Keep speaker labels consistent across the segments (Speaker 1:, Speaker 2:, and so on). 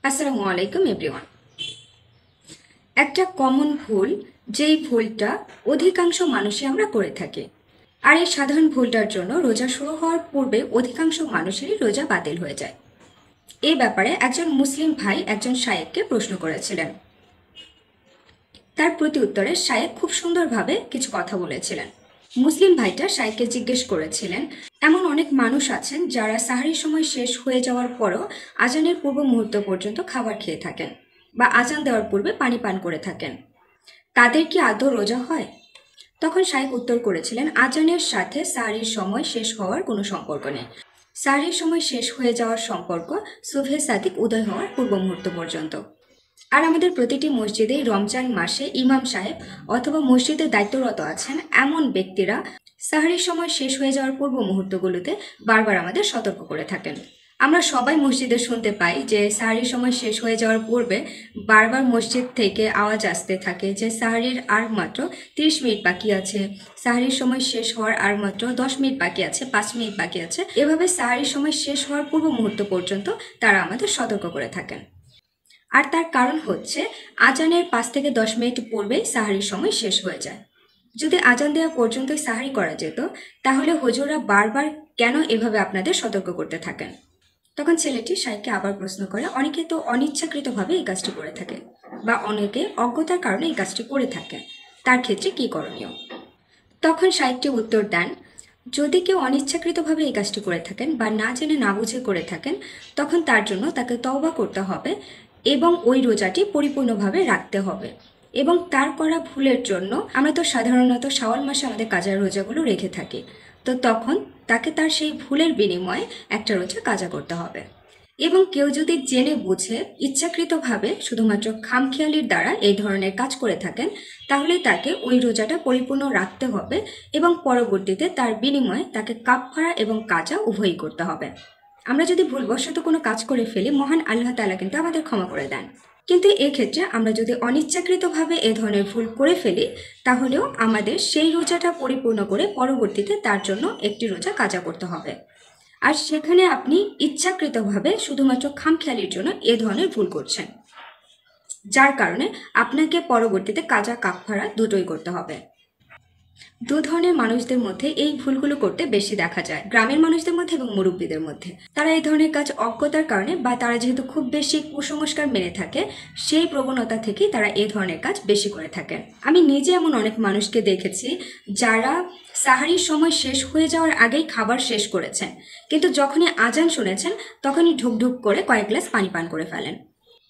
Speaker 1: আসসালামু আলাইকুম এভরিওয়ান। একটা কমন ভুল, যেই ভুলটা অধিকাংশ মানুষই আমরা করে থাকি, আর এই সাধারণ ভুলটার জন্য রোজা শুরু হওয়ার পূর্বে অধিকাংশ মানুষেরই রোজা বাতিল হয়ে যায়। এই ব্যাপারে একজন মুসলিম ভাই একজন শায়েখকে প্রশ্ন করেছিলেন। তার প্রতি উত্তরে শায়েখ খুব সুন্দরভাবে কিছু কথা বলেছিলেন। মুসলিম ভাইটা শায়েখকে জিজ্ঞেস করেছিলেন, এমন অনেক মানুষ আছেন যারা সাহারির সময় শেষ হয়ে যাওয়ার পরও আজানের পূর্ব মুহূর্ত পর্যন্ত খাবার খেয়ে থাকেন বা আজান দেওয়ার পূর্বে পানি পান করে থাকেন, তাদের কি আদৌ রোজা হয়? তখন শায়েখ উত্তর করেছিলেন, আজানের সাথে সাহারির সময় শেষ হওয়ার কোনো সম্পর্ক নেই। সাহারির সময় শেষ হয়ে যাওয়ার সম্পর্ক সুবহে সাদিক উদয় হওয়ার পূর্ব মুহূর্ত পর্যন্ত। আর আমাদের প্রতিটি মসজিদেই রমজান মাসে ইমাম সাহেব অথবা মসজিদে দায়িত্বরত আছেন এমন ব্যক্তিরা সাহারির সময় শেষ হয়ে যাওয়ার পূর্ব মুহূর্তগুলোতে বারবার আমাদের সতর্ক করে থাকেন। আমরা সবাই মসজিদে শুনতে পাই যে সাহারির সময় শেষ হয়ে যাওয়ার পূর্বে বারবার মসজিদ থেকে আওয়াজ আসতে থাকে যে সাহারির আর মাত্র 30 মিনিট বাকি আছে, সাহারির সময় শেষ হওয়ার আর মাত্র 10 মিনিট বাকি আছে, 5 মিনিট বাকি আছে। এভাবে সাহারির সময় শেষ হওয়ার পূর্ব মুহূর্ত পর্যন্ত তারা আমাদের সতর্ক করে থাকেন। আর তার কারণ হচ্ছে আজানের 5 থেকে 10 মিনিট পূর্বেই সাহারির সময় শেষ হয়ে যায়। যদি আজান দেওয়া পর্যন্তই সাহারি করা যেত, তাহলে হুজুররা বারবার কেন এভাবে আপনাদের সতর্ক করতে থাকেন? তখন ছেলেটি শাইখকে আবার প্রশ্ন করে, অনেকে তো অনিচ্ছাকৃতভাবে এই কাজটি করে থাকে বা অনেকে অজ্ঞতার কারণে এই কাজটি করে থাকে, তার ক্ষেত্রে কি করণীয়? তখন শাইখটি উত্তর দেন, যদি কেউ অনিচ্ছাকৃতভাবে এই কাজটি করে থাকেন বা না জেনে না বুঝে করে থাকেন, তখন তার জন্য তাকে তওবা করতে হবে এবং ওই রোজাটি পরিপূর্ণভাবে রাখতে হবে। এবং তার করা ভুলের জন্য আমরা তো সাধারণত শাওয়াল মাসে আমাদের কাজার রোজাগুলো রেখে থাকি, তো তখন তাকে তার সেই ভুলের বিনিময়ে একটা রোজা কাজা করতে হবে। এবং কেউ যদি জেনে বুঝে ইচ্ছাকৃতভাবে শুধুমাত্র খামখেয়ালির দ্বারা এই ধরনের কাজ করে থাকেন, তাহলে তাকে ওই রোজাটা পরিপূর্ণ রাখতে হবে এবং পরবর্তীতে তার বিনিময়ে তাকে কাফফারা এবং কাজা উভয়ই করতে হবে। আমরা যদি ভুলবশত কোনো কাজ করে ফেলি, মহান আল্লাহ তাআলা কিন্তু আমাদের ক্ষমা করে দেন। কিন্তু এক্ষেত্রে আমরা যদি অনিচ্ছাকৃতভাবে এ ধরনের ভুল করে ফেলি, তাহলেও আমাদের সেই রোজাটা পরিপূর্ণ করে পরবর্তীতে তার জন্য একটি রোজা কাজা করতে হবে। আর সেখানে আপনি ইচ্ছাকৃতভাবে শুধুমাত্র খামখেয়ালির জন্য এ ধরনের ভুল করছেন, যার কারণে আপনাকে পরবর্তীতে কাজা কাফফারা দুটোই করতে হবে। দু ধরনের মানুষদের মধ্যে এই ভুলগুলো করতে বেশি দেখা যায়, গ্রামের মানুষদের মধ্যে এবং মুরব্বীদের মধ্যে। তারা এই ধরনের কাজ অজ্ঞতার কারণে বা তারা যেহেতু খুব বেশি কুসংস্কার মেনে থাকে, সেই প্রবণতা থেকেই তারা এই ধরনের কাজ বেশি করে থাকেন। আমি নিজে এমন অনেক মানুষকে দেখেছি যারা সাহারির সময় শেষ হয়ে যাওয়ার আগেই খাবার শেষ করেছেন, কিন্তু যখনই আজান শুনেছেন তখনই ঢুকঢুক করে কয়েক গ্লাস পানি পান করে ফেলেন।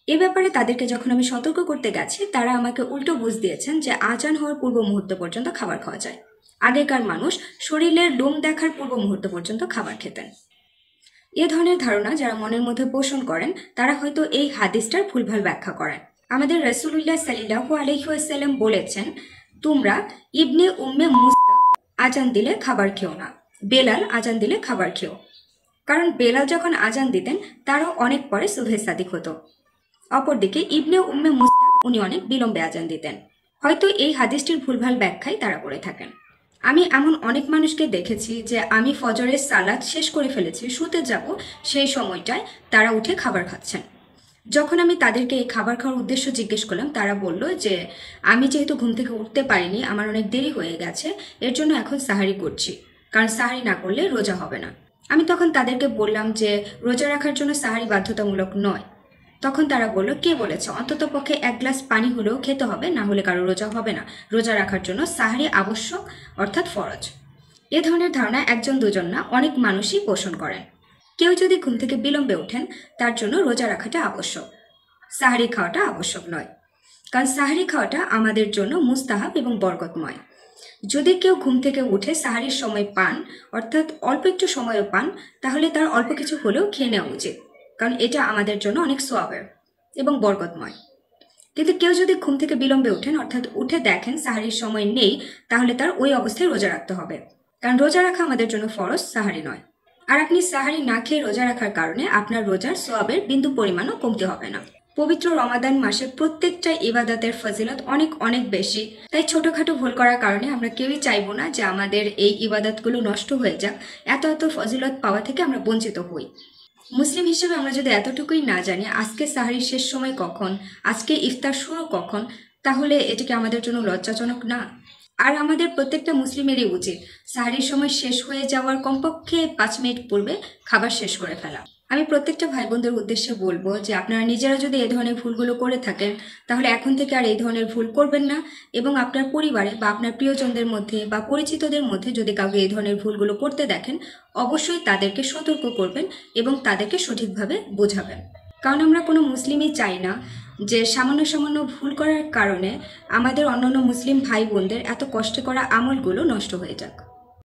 Speaker 1: এ ব্যাপারে তাদেরকে যখন আমি সতর্ক করতে গেছি, তারা আমাকে উল্টো বুঝ দিয়েছেন যে আজান হওয়ার পূর্ব মুহূর্ত পর্যন্ত খাবার খাওয়া যায়। আগেকার মানুষ শরীরের লোম দেখার পূর্ব মুহূর্ত পর্যন্ত খাবার খেতেন। এ ধরনের ধারণা যারা মনের মধ্যে পোষণ করেন, তারা হয়তো এই হাদিসটার ভুলভাল ব্যাখ্যা করেন। আমাদের রাসূলুল্লাহ সাল্লাল্লাহু আলাইহি ওয়াসাল্লাম বলেছেন, তোমরা ইবনে উম্মে মুসা আজান দিলে খাবার খেও না, বেলাল আজান দিলে খাবার খেও। কারণ বেলাল যখন আজান দিতেন তারও অনেক পরে সুবহে সাদিক হতো। অপরদিকে ইবনে উম্মে মুসা উনি অনেক বিলম্বে আজান দিতেন। হয়তো এই হাদিসটির ভুলভাল ব্যাখ্যাই তারা করে থাকেন। আমি এমন অনেক মানুষকে দেখেছি যে আমি ফজরের সালাত শেষ করে ফেলেছি, শুতে যাব, সেই সময়টায় তারা উঠে খাবার খাচ্ছেন। যখন আমি তাদেরকে এই খাবার খাওয়ার উদ্দেশ্য জিজ্ঞেস করলাম, তারা বলল যে আমি যেহেতু ঘুম থেকে উঠতে পারিনি, আমার অনেক দেরি হয়ে গেছে, এর জন্য এখন সাহারি করছি, কারণ সাহারি না করলে রোজা হবে না। আমি তখন তাদেরকে বললাম যে রোজা রাখার জন্য সাহারি বাধ্যতামূলক নয়। তখন তারা বলল, কে বলেছে অন্তত পক্ষে 1 গ্লাস পানি হলেও খেতে হবে, না হলে কারো রোজা হবে না, রোজা রাখার জন্য সাহারি আবশ্যক অর্থাৎ ফরজ। এ ধরনের ধারণা একজন দুজন না, অনেক মানুষই পোষণ করেন। কেউ যদি ঘুম থেকে বিলম্বে ওঠেন, তার জন্য রোজা রাখাটা আবশ্যক, সাহারি খাওয়াটা আবশ্যক নয়। কারণ সাহারি খাওয়াটা আমাদের জন্য মুস্তাহাব এবং বরকতময়। যদি কেউ ঘুম থেকে উঠে সাহারির সময় পান, অর্থাৎ অল্প একটু সময়ও পান, তাহলে তার অল্প কিছু হলেও খেয়ে নেওয়া উচিত, কারণ এটা আমাদের জন্য অনেক সওয়াবের এবং বরকতময়। কিন্তু কেউ যদি ঘুম থেকে বিলম্বে ওঠেন, অর্থাৎ উঠে দেখেন সাহারির সময় নেই, তাহলে তার ওই অবস্থায় রোজা রাখতে হবে, কারণ রোজা রাখা আমাদের জন্য ফরজ, সাহারি নয়। আর আপনি সাহারি না খেয়ে রোজা রাখার কারণে আপনার রোজার সওয়াবের বিন্দু পরিমাণও কমতে হবে না। পবিত্র রমাদান মাসে প্রত্যেকটা ইবাদতের ফজিলত অনেক অনেক বেশি, তাই ছোটখাটো ভুল করার কারণে আমরা কেউই চাইবো না যে আমাদের এই ইবাদতগুলো নষ্ট হয়ে যাক, এত এত ফজিলত পাওয়া থেকে আমরা বঞ্চিত হই। মুসলিম হিসেবে আমরা যদি এতটুকুই না জানি আজকে সাহারির শেষ সময় কখন, আজকে ইফতার শুরু কখন, তাহলে এটাকে আমাদের জন্য লজ্জাজনক না? আর আমাদের প্রত্যেকটা মুসলিমেরই উচিত সাহারির সময় শেষ হয়ে যাওয়ার কমপক্ষে 5 মিনিট পূর্বে খাবার শেষ করে ফেলা। আমি প্রত্যেকটা ভাই বোনদের উদ্দেশ্যে বলবো যে আপনারা নিজেরা যদি এই ধরনের ভুলগুলো করে থাকেন তাহলে এখন থেকে আর এই ধরনের ভুল করবেন না, এবং আপনার পরিবারে বা আপনার প্রিয়জনদের মধ্যে বা পরিচিতদের মধ্যে যদি কাউকে এই ধরনের ভুলগুলো করতে দেখেন অবশ্যই তাদেরকে সতর্ক করবেন এবং তাদেরকে সঠিকভাবে বোঝাবেন। কারণ আমরা কোনো মুসলিমই চাই না যে সামান্য সামান্য ভুল করার কারণে আমাদের অন্যান্য মুসলিম ভাই বোনদের এত কষ্ট করা আমলগুলো নষ্ট হয়ে যাক।